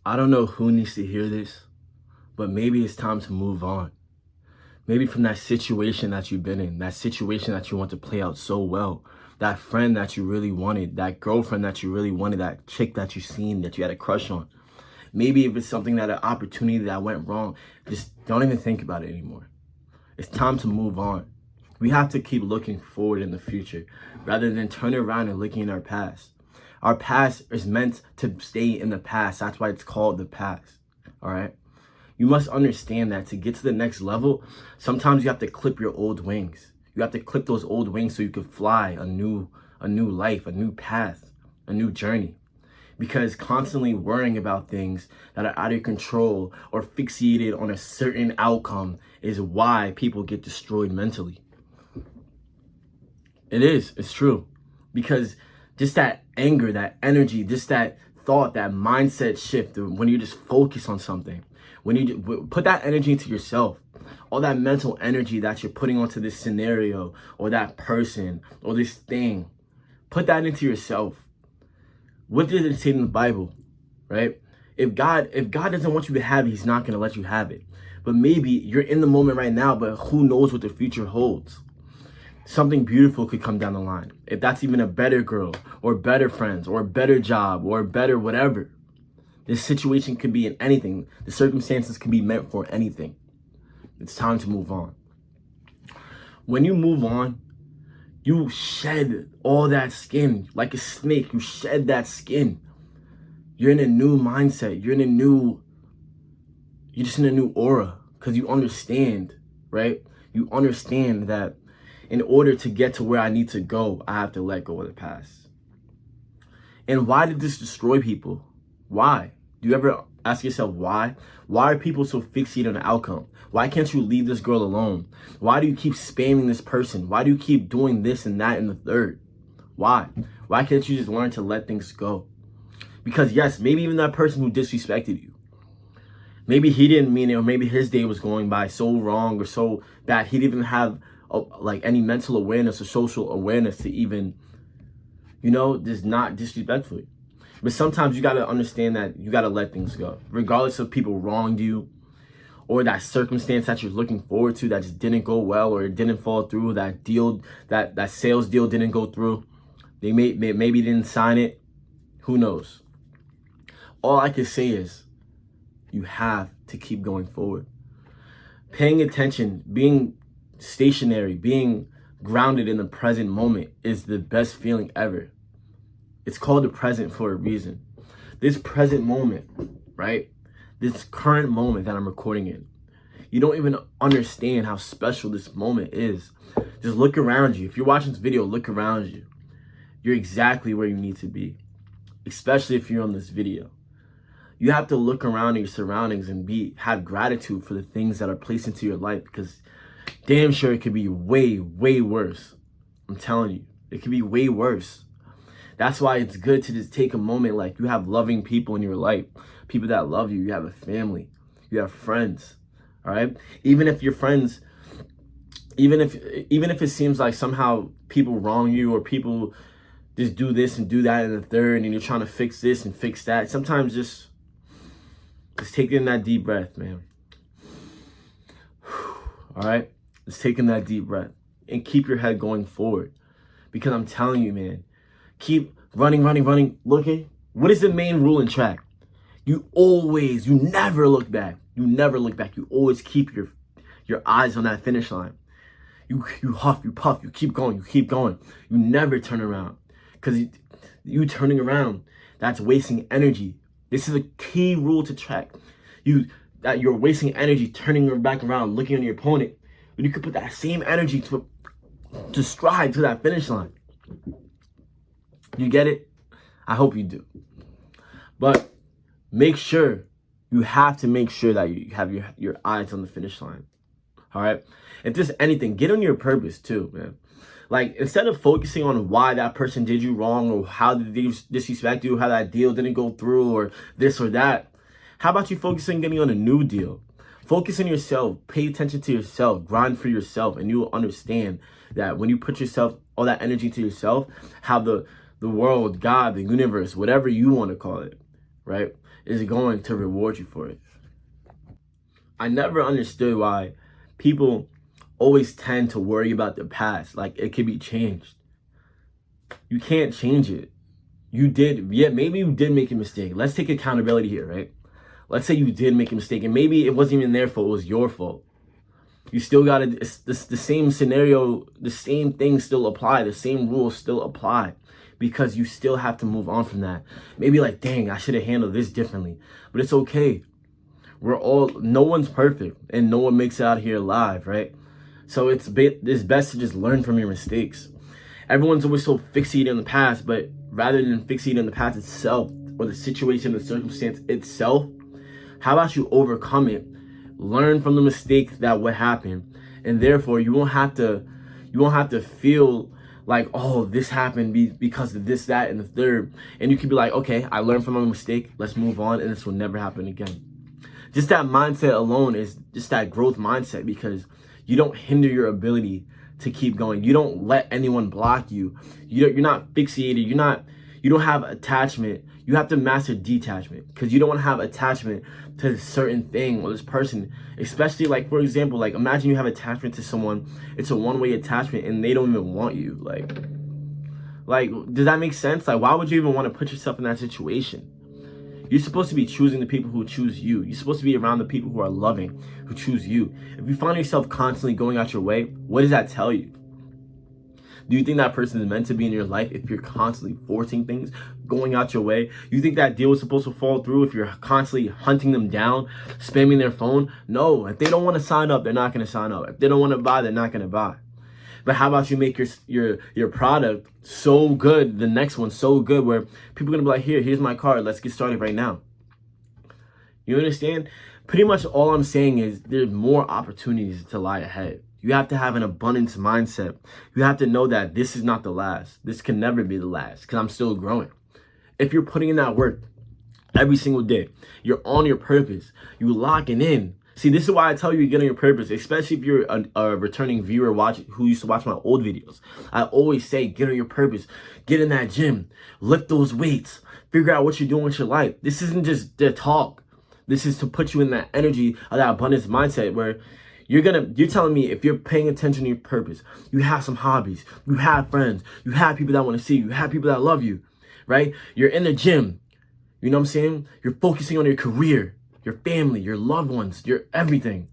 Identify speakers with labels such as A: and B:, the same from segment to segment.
A: I don't know who needs to hear this, but maybe it's time to move on. Maybe from that situation that you've been in, that situation that you want to play out so well, that friend that you really wanted, that girlfriend that you really wanted, that chick that you seen that you had a crush on. Maybe if it's something that an opportunity that went wrong, just don't even think about it anymore. It's time to move on. We have to keep looking forward in the future rather than turn around and looking at our past. Our past is meant to stay in the past. That's why it's called the past. All right. You must understand that to get to the next level, sometimes you have to clip your old wings. You have to clip those old wings so you can fly a new life, a new path, a new journey. Because constantly worrying about things that are out of control or fixated on a certain outcome is why people get destroyed mentally. It's true. Because just that anger, that energy, just that thought, that mindset shift, when you just focus on something, when you put that energy into yourself, all that mental energy that you're putting onto this scenario or that person or this thing, put that into yourself. What did it say in the Bible, right? If God doesn't want you to have it, he's not going to let you have it. But maybe you're in the moment right now, but who knows what the future holds? Something beautiful could come down the line. If that's even a better girl or better friends or a better job or better whatever. This situation could be in anything. The circumstances can be meant for anything. It's time to move on. When you move on, you shed all that skin like a snake. You shed that skin. You're in a new mindset. You're just in a new aura because you understand, right? You understand that in order to get to where I need to go, I have to let go of the past. And why did this destroy people? Why? Do you ever ask yourself why? Why are people so fixated on the outcome? Why can't you leave this girl alone? Why do you keep spamming this person? Why do you keep doing this and that and the third? Why? Why can't you just learn to let things go? Because yes, maybe even that person who disrespected you, maybe he didn't mean it, or maybe his day was going by so wrong or so bad he didn't even have any mental awareness or social awareness to even, just not disrespectfully. But sometimes you got to understand that you got to let things go. Regardless if people wronged you or that circumstance that you're looking forward to that just didn't go well or it didn't fall through, that deal, that sales deal didn't go through. They maybe didn't sign it. Who knows? All I can say is you have to keep going forward. Paying attention, being stationary, being grounded in the present moment is the best feeling ever. It's called the present for a reason. This present moment, right? This current moment that I'm recording in, you don't even understand how special this moment is. Just look around you. If you're watching this video, look around you. You're exactly where you need to be, especially if you're on this video. You have to look around at your surroundings and have gratitude for the things that are placed into your life, because damn sure it could be way, way worse. I'm telling you, it could be way worse. That's why it's good to just take a moment, like you have loving people in your life, people that love you. You have a family, you have friends, all right? Even if your friends, even if it seems like somehow people wrong you or people just do this and do that and the third, and you're trying to fix this and fix that, sometimes just take in that deep breath, man. All right? Just take in that deep breath and keep your head going forward. Because I'm telling you, man, keep running, looking. What is the main rule in track? You never look back. You always keep your eyes on that finish line. You huff, you puff, you keep going. You never turn around. Because you turning around, that's wasting energy. This is a key rule to track. You're wasting energy turning your back around, looking at your opponent. But you could put that same energy to stride to that finish line. You get it? I hope you do. But you have to make sure that you have your eyes on the finish line. All right? If there's anything, get on your purpose too, man. Like, instead of focusing on why that person did you wrong or how did they disrespect you, how that deal didn't go through or this or that, how about you focus on getting on a new deal? Focus on yourself. Pay attention to yourself. Grind for yourself. And you will understand that when you put all that energy to yourself, how the world, God, the universe, whatever you want to call it, right, is going to reward you for it. I never understood why people always tend to worry about the past. Like, it can be changed. You can't change it. You did, yeah, maybe you did make a mistake. Let's take accountability here, right? Let's say you did make a mistake, and maybe it wasn't even their fault, it was your fault. You still got to, the same scenario, the same things still apply, the same rules still apply, because you still have to move on from that. Maybe like, dang, I should have handled this differently, but it's okay. No one's perfect, and no one makes it out here alive, right? So it's best to just learn from your mistakes. Everyone's always so fixated on the past, but rather than fixated on the past itself, or the situation, the circumstance itself, how about you overcome it, learn from the mistakes that would happen, and therefore you won't have to feel like, oh, this happened because of this, that, and the third. And you can be like, okay, I learned from my mistake, let's move on, and this will never happen again. Just that mindset alone is just that growth mindset, because you don't hinder your ability to keep going. You don't let anyone block you. You're not fixated. You don't have attachment. You have to master detachment, because you don't want to have attachment to a certain thing or this person. Especially, like, for example, like, imagine you have attachment to someone. It's a one-way attachment and they don't even want you. Like, does that make sense? Like, why would you even want to put yourself in that situation? You're supposed to be choosing the people who choose you. You're supposed to be around the people who are loving, who choose you. If you find yourself constantly going out your way, what does that tell you? Do you think that person is meant to be in your life if you're constantly forcing things, going out your way? You think that deal is supposed to fall through if you're constantly hunting them down, spamming their phone? No, if they don't want to sign up, they're not going to sign up. If they don't want to buy, they're not going to buy. But how about you make your product so good, the next one so good, where people are going to be like, here's my card, let's get started right now. You understand? Pretty much all I'm saying is there's more opportunities to lie ahead. You have to have an abundance mindset. You have to know that this is not the last. This can never be the last, because I'm still growing. If you're putting in that work every single day, you're on your purpose, you locking in. See, this is why I tell you to get on your purpose, especially if you're a returning viewer who used to watch my old videos. I always say, get on your purpose, get in that gym, lift those weights, figure out what you're doing with your life. This isn't just the talk. This is to put you in that energy of that abundance mindset where you're telling me, if you're paying attention to your purpose, you have some hobbies, you have friends, you have people that want to see you, you have people that love you, right? You're in the gym, you know what I'm saying? You're focusing on your career, your family, your loved ones, your everything.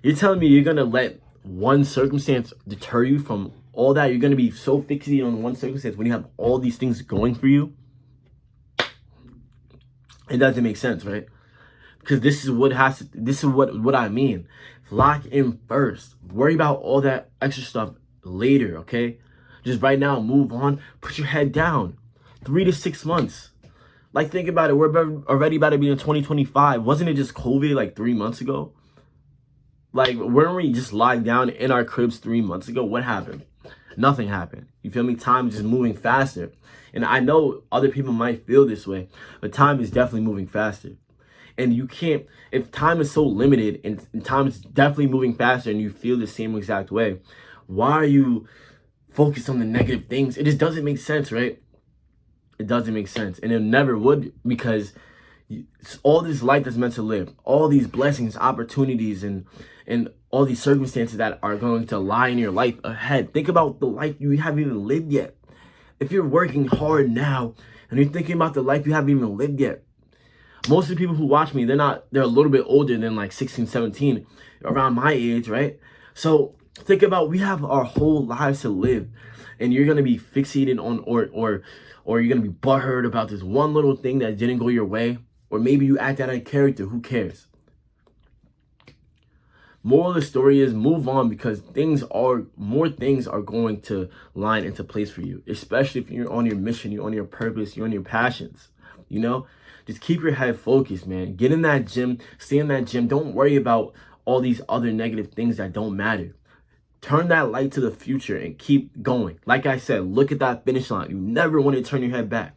A: You're telling me you're going to let one circumstance deter you from all that? You're going to be so fixated on one circumstance when you have all these things going for you? It doesn't make sense, right? Because this is what I mean. Lock in first. Worry about all that extra stuff later, okay? Just right now, move on. Put your head down. 3 to 6 months. Like, think about it. We're already about to be in 2025. Wasn't it just COVID like 3 months ago? Like, weren't we just lying down in our cribs 3 months ago? What happened? Nothing happened. You feel me? Time is just moving faster. And I know other people might feel this way, but time is definitely moving faster. And you can't, if time is so limited and time is definitely moving faster and you feel the same exact way, why are you focused on the negative things? It just doesn't make sense, right? It doesn't make sense. And it never would, because all this life that's meant to live, all these blessings, opportunities, and all these circumstances that are going to lie in your life ahead. Think about the life you haven't even lived yet. If you're working hard now and you're thinking about the life you haven't even lived yet, most of the people who watch me, they're a little bit older than like 16, 17, around my age, right? So think about, we have our whole lives to live, and you're going to be fixated on, or you're going to be butthurt about this one little thing that didn't go your way, or maybe you act out of character. Who cares? Moral of the story is move on, because more things are going to line into place for you, especially if you're on your mission, you're on your purpose, you're on your passions, you know? Just keep your head focused, man. Get in that gym, stay in that gym. Don't worry about all these other negative things that don't matter. Turn that light to the future and keep going. Like I said, look at that finish line. You never want to turn your head back.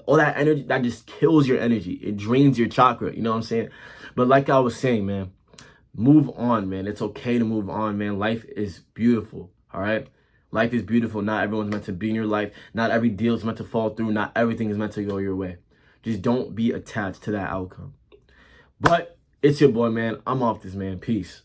A: All that energy, that just kills your energy. It drains your chakra, you know what I'm saying? But like I was saying, man, move on, man. It's okay to move on, man. Life is beautiful, all right? Life is beautiful. Not everyone's meant to be in your life. Not every deal is meant to fall through. Not everything is meant to go your way. Just don't be attached to that outcome. But it's your boy, man. I'm off this, man. Peace.